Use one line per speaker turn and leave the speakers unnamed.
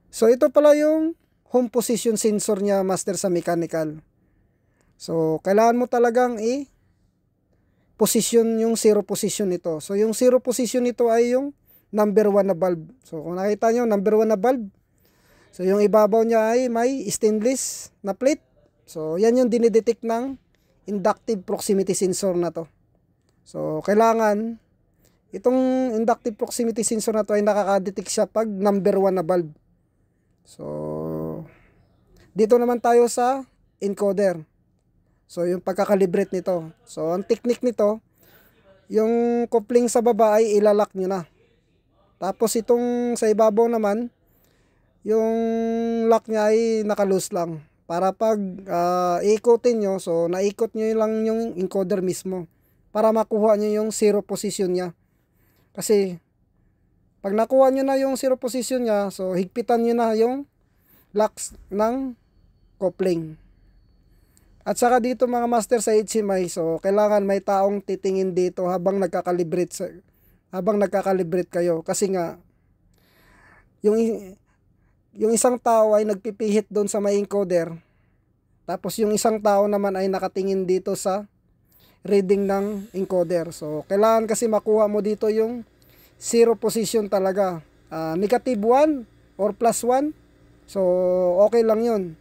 So ito pala yung home position sensor niya, master, sa mechanical. So kailangan mo talagang position yung zero position nito. So yung zero position nito ay yung number 1 na valve. So kung nakita nyo, number 1 na valve. So yung ibabaw niya ay may stainless na plate. So yan yung dinidetect ng inductive proximity sensor na to. So kailangan itong inductive proximity sensor na to ay nakaka-detect siya pag number 1 na valve. So dito naman tayo sa encoder. So yung pagkakalibrate nito. So ang technique nito, yung coupling sa baba ay ilalak nyo na. Tapos itong sa ibabaw naman, yung lock niya ay naka-loose lang. Para pag ikotin nyo, so naikot nyo lang yung encoder mismo. Para makuha nyo yung zero position niya. Kasi pag nakuha nyo na yung zero position niya, so higpitan nyo na yung locks ng coupling. At saka dito mga master sa HMI, so kailangan may taong titingin dito habang nagkakalibrate kayo, kasi nga yung isang tao ay nagpipihit doon sa may encoder, tapos yung isang tao naman ay nakatingin dito sa reading ng encoder. So kailangan kasi makuha mo dito yung zero position talaga, -1 or +1. So okay lang yun.